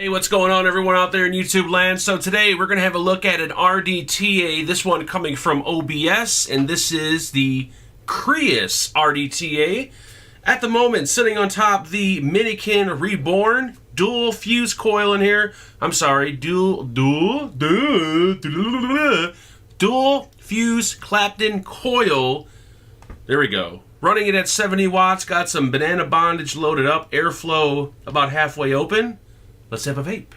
Hey, what's going on everyone out there in YouTube land? So today we're going to have a look at an RDTA, this one coming from OBS, and this is the Crius RDTA. At the moment, sitting on top the Minikin Reborn dual fuse coil in here. I'm sorry, dual fuse Clapton coil. There we go. Running it at 70 watts, got some banana bondage loaded up, airflow about halfway open. Let's have a vape.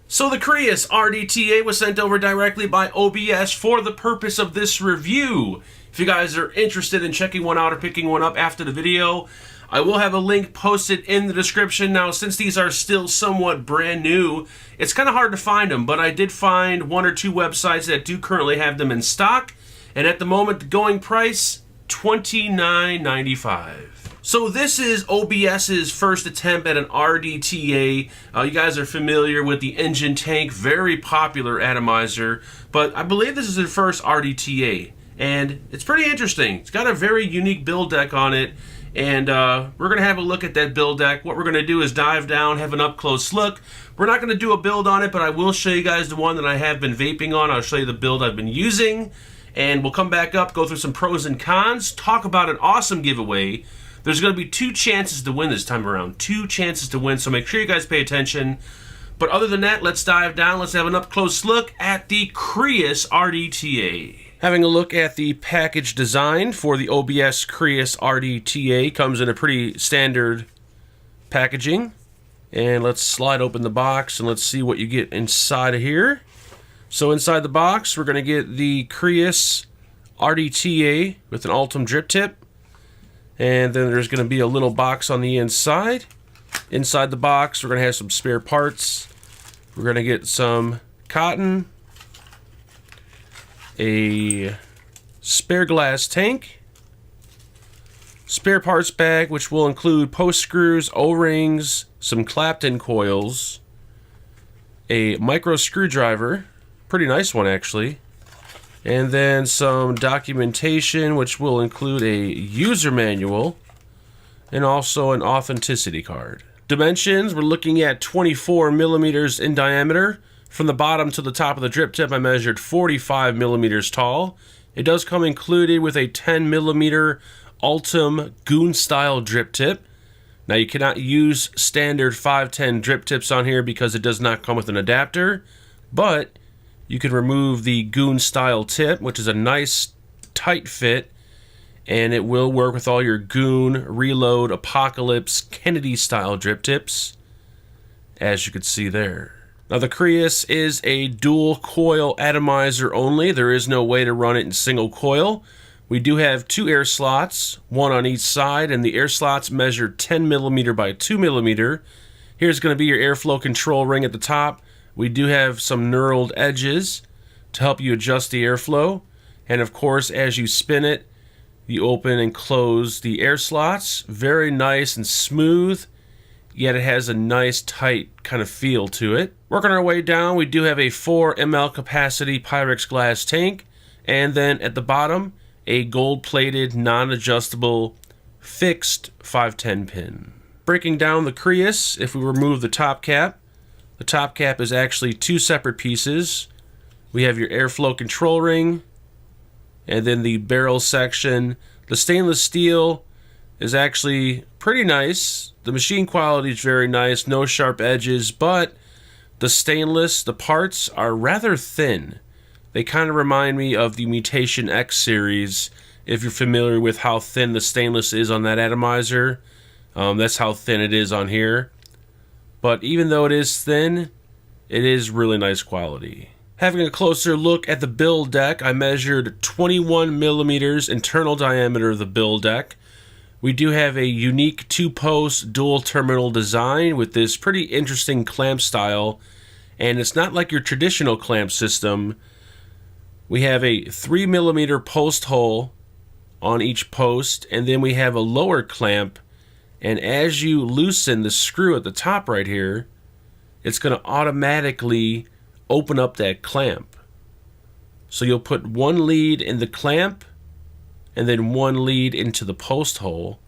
So the Crius RDTA was sent over directly by OBS for the purpose of this review. If you guys are interested in checking one out or picking one up after the video, I will have a link posted in the description. Now, since these are still somewhat brand new, it's kind of hard to find them, but I did find one or two websites that do currently have them in stock, and at the moment, the going price, $29.95. So this is OBS's first attempt at an RDTA. You guys are familiar with the engine tank, very popular atomizer, but I believe this is their first RDTA, and it's pretty interesting. It's got a very unique build deck on it, and we're going to have a look at that build deck. What we're going to do is dive down, have an up-close look. We're not going to do a build on it, but I will show you guys the one that I have been vaping on. I'll show you the build I've been using, and we'll come back up, go through some pros and cons, talk about an awesome giveaway. There's going to be 2 chances to win this time around. 2 chances to win, so make sure you guys pay attention. But other than that, let's dive down. Let's have an up-close look at the Crius RDTA. Having a look at the package design for the OBS Crius RDTA. Comes in a pretty standard packaging. And let's slide open the box and let's see what you get inside of here. So inside the box, we're going to get the Crius RDTA with an Ultim drip tip. And then there's going to be a little box on the inside. Inside the box, we're going to have some spare parts. We're going to get some cotton, a spare glass tank, spare parts bag, which will include post screws, O-rings, some Clapton coils, a micro screwdriver, pretty nice one actually, and then some documentation, which will include a user manual and also an authenticity card. Dimensions, we're looking at 24 millimeters in diameter. From the bottom to the top of the drip tip, I measured 45 millimeters tall. It does come included with a 10 millimeter Ultim Goon style drip tip. Now you cannot use standard 510 drip tips on here because it does not come with an adapter, but you can remove the Goon style tip, which is a nice tight fit, and it will work with all your Goon, Reload, Apocalypse, Kennedy style drip tips, as you can see there. Now the Crius is a dual coil atomizer only. There is no way to run it in single coil. We do have 2 air slots, one on each side, and the air slots measure 10 millimeter by 2 millimeter. Here's going to be your airflow control ring at the top. We do have some knurled edges to help you adjust the airflow. And of course, as you spin it, you open and close the air slots. Very nice and smooth, yet it has a nice tight kind of feel to it. Working our way down, we do have a 4 ml capacity Pyrex glass tank. And then at the bottom, a gold-plated, non-adjustable, fixed 510 pin. Breaking down the Crius, if we remove the top cap is actually 2 separate pieces. We have your airflow control ring, and then the barrel section. The stainless steel is actually pretty nice. The machine quality is very nice, no sharp edges, but the stainless, the parts are rather thin. They kind of remind me of the Mutation X series, if you're familiar with how thin the stainless is on that atomizer. That's how thin it is on here. But even though it is thin, it is really nice quality. Having a closer look at the build deck, I measured 21 millimeters internal diameter of the build deck. We do have a unique 2-post dual terminal design with this pretty interesting clamp style, and it's not like your traditional clamp system. We have a 3 millimeter post hole on each post, and then we have a lower clamp, and as you loosen the screw at the top right here, it's going to automatically open up that clamp. So you'll put one lead in the clamp and then one lead into the post hole.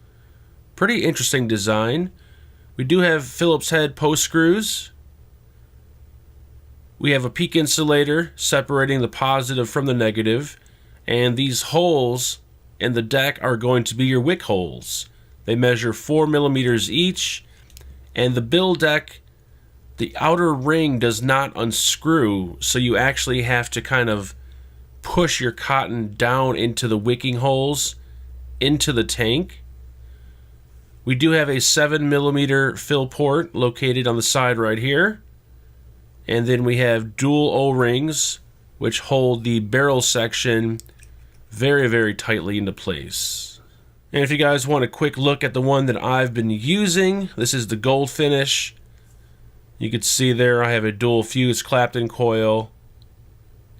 Pretty interesting design. We do have Phillips head post screws. We have a peak insulator separating the positive from the negative, and these holes in the deck are going to be your wick holes. They measure 4 millimeters each, and the build deck, the outer ring does not unscrew, so you actually have to kind of push your cotton down into the wicking holes into the tank. We do have a 7 millimeter fill port located on the side right here. And then we have dual O-rings, which hold the barrel section very, very tightly into place. And if you guys want a quick look at the one that I've been using, this is the gold finish. You can see there I have a dual fuse Clapton coil.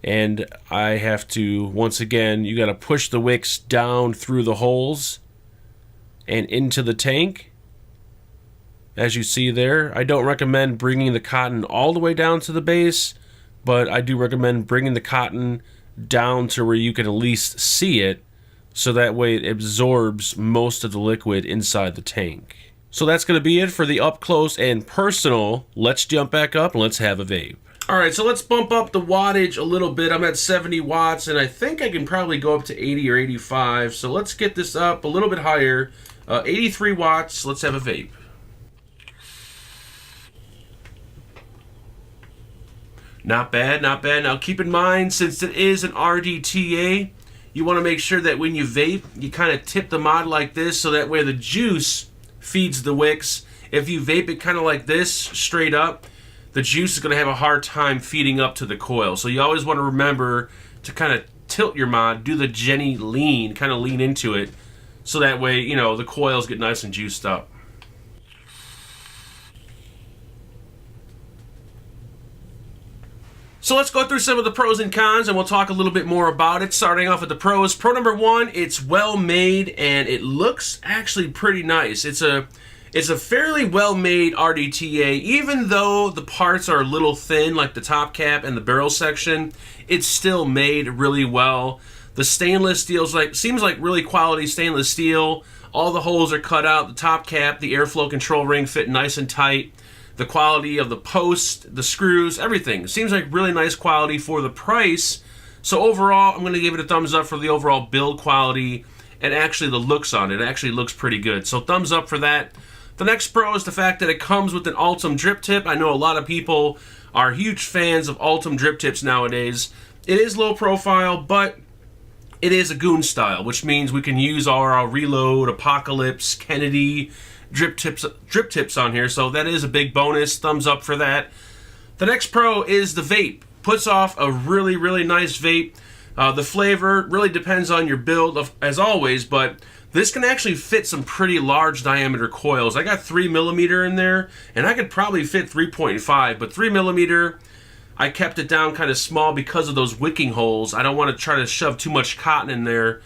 And I have to, once again, you got to push the wicks down through the holes and into the tank. As you see there, I don't recommend bringing the cotton all the way down to the base, but I do recommend bringing the cotton down to where you can at least see it, so that way it absorbs most of the liquid inside the tank. So that's going to be it for the up close and personal. Let's jump back up and let's have a vape. Alright, so let's bump up the wattage a little bit. I'm at 70 watts, and I think I can probably go up to 80 or 85, so let's get this up a little bit higher. 83 watts, let's have a vape. Not bad, not bad. Now keep in mind, since it is an RDTA, you want to make sure that when you vape, you kind of tip the mod like this, so that way the juice feeds the wicks. If you vape it kind of like this, straight up, the juice is going to have a hard time feeding up to the coil. So you always want to remember to kind of tilt your mod, do the Jenny lean, kind of lean into it, so that way, you know, the coils get nice and juiced up. So let's go through some of the pros and cons, and we'll talk a little bit more about it. Starting off with the pros. Pro number one, it's well made, and it looks actually pretty nice. It's a fairly well-made RDTA. Even though the parts are a little thin, like the top cap and the barrel section, it's still made really well. The stainless steel seems like really quality stainless steel. All the holes are cut out. The top cap, the airflow control ring fit nice and tight. The quality of the post, the screws, everything. Seems like really nice quality for the price. So overall, I'm going to give it a thumbs up for the overall build quality and actually the looks on it. It actually looks pretty good. So thumbs up for that. The next pro is the fact that it comes with an Ultim drip tip. I know a lot of people are huge fans of Ultim drip tips nowadays. It is low profile, but it is a goon style, which means we can use our Reload, Apocalypse, Kennedy drip tips on here, so that is a big bonus. Thumbs up for that. The next pro is the vape. Puts off a really, really nice vape. The flavor really depends on your build, as always, but this can actually fit some pretty large diameter coils. I got 3 millimeter in there, and I could probably fit 3.5, but 3 millimeter, I kept it down kind of small because of those wicking holes. I don't want to try to shove too much cotton in there.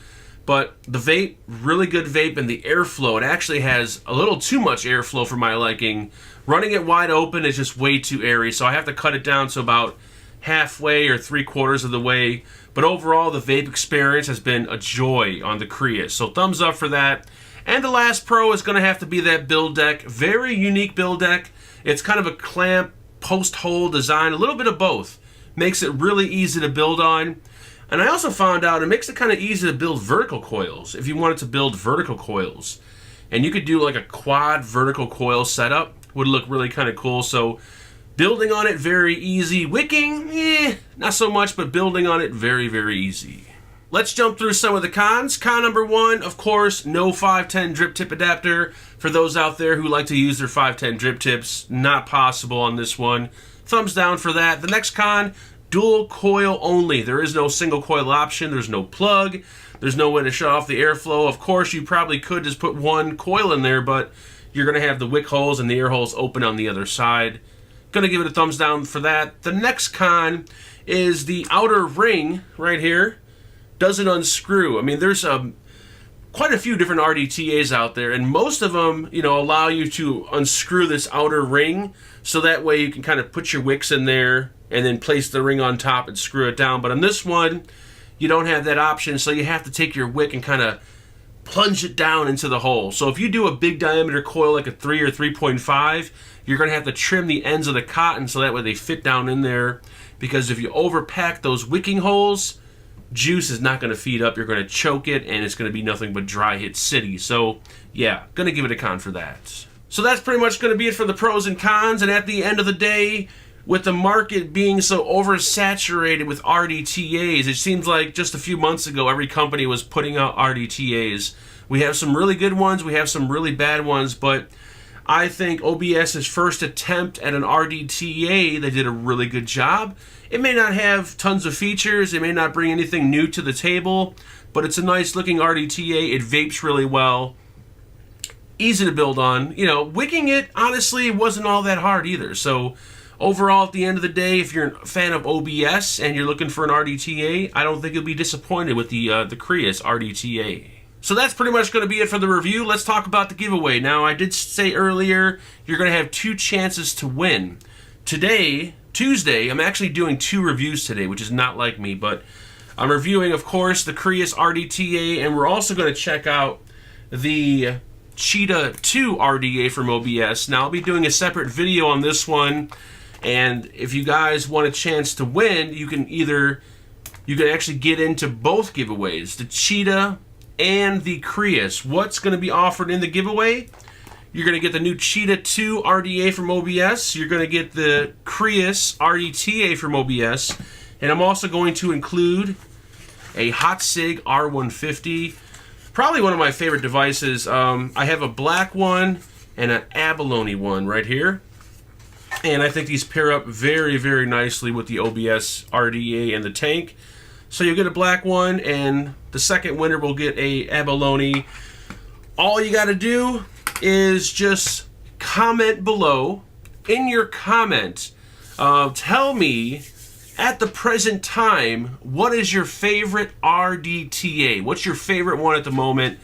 But the vape, really good vape, and the airflow, it actually has a little too much airflow for my liking. Running it wide open is just way too airy, so I have to cut it down to about halfway or 3/4 of the way. But overall, the vape experience has been a joy on the Crius, so thumbs up for that. And the last pro is going to have to be that build deck. Very unique build deck. It's kind of a clamp, post-hole design, a little bit of both. Makes it really easy to build on. And I also found out it makes it kind of easy to build vertical coils if you wanted to build vertical coils. And you could do like a quad vertical coil setup. Would look really kind of cool. So building on it, very easy. Wicking, not so much, but building on it, very, very easy. Let's jump through some of the cons. Con number one, of course, no 510 drip tip adapter. For those out there who like to use their 510 drip tips, not possible on this one. Thumbs down for that. The next con, dual coil only. There is no single coil option. There's no plug. There's no way to shut off the airflow. Of course, you probably could just put one coil in there, but you're going to have the wick holes and the air holes open on the other side. Going to give it a thumbs down for that. The next con is the outer ring right here doesn't unscrew. I mean, there's quite a few different RDTAs out there, and most of them, you know, allow you to unscrew this outer ring, so that way you can kind of put your wicks in there and then place the ring on top and screw it down. But on this one, you don't have that option, so you have to take your wick and kind of plunge it down into the hole. So if you do a big diameter coil like a 3 or 3.5, you're going to have to trim the ends of the cotton so that way they fit down in there, because if you overpack those wicking holes, juice is not going to feed up. You're going to choke it, and it's going to be nothing but dry hit city. So yeah, going to give it a con for that. So that's pretty much going to be it for the pros and cons. And at the end of the day, with the market being so oversaturated with RDTAs, it seems like just a few months ago every company was putting out RDTAs. We have some really good ones, we have some really bad ones, but I think OBS's first attempt at an RDTA, they did a really good job. It may not have tons of features, it may not bring anything new to the table, but it's a nice looking RDTA. It vapes really well. Easy to build on. You know, wicking it, honestly, wasn't all that hard either. So overall, at the end of the day, if you're a fan of OBS and you're looking for an RDTA, I don't think you'll be disappointed with the Crius RDTA. So that's pretty much going to be it for the review. Let's talk about the giveaway. Now, I did say earlier, you're going to have 2 chances to win. Today, Tuesday, I'm actually doing 2 reviews today, which is not like me, but I'm reviewing, of course, the Crius RDTA, and we're also going to check out the Cheetah 2 RDA from OBS. Now, I'll be doing a separate video on this one, and if you guys want a chance to win, you can actually get into both giveaways, the Cheetah and the Crius. What's going to be offered in the giveaway? You're going to get the new Cheetah 2 RDA from OBS. You're going to get the Crius RDTA from OBS. And I'm also going to include a Hot Sig R150. Probably one of my favorite devices. I have a black one and an abalone one right here. And I think these pair up very, very nicely with the OBS RDA and the tank. So you'll get a black one, and the second winner will get a abalone. All you got to do is just comment below. In your comment, tell me at the present time, what is your favorite RDTA? What's your favorite one at the moment?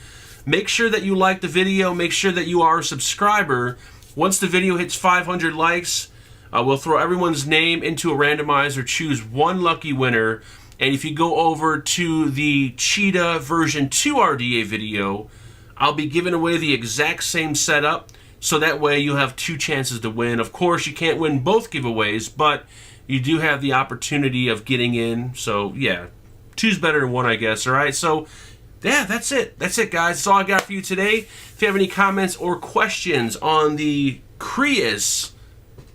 Make sure that you like the video. Make sure that you are a subscriber. Once the video hits 500 likes, we'll throw everyone's name into a randomizer, choose one lucky winner. And if you go over to the Cheetah version 2 RDA video, I'll be giving away the exact same setup, so that way you'll have 2 chances to win. Of course, you can't win both giveaways, but you do have the opportunity of getting in. So yeah, 2's better than 1, I guess. All right, so yeah, that's it. That's it, guys. That's all I got for you today. If you have any comments or questions on the Crius,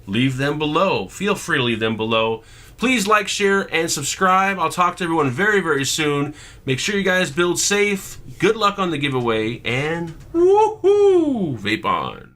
leave them below. Feel free to leave them below. Please like, share, and subscribe. I'll talk to everyone very, very soon. Make sure you guys build safe. Good luck on the giveaway, and woohoo! Vape on.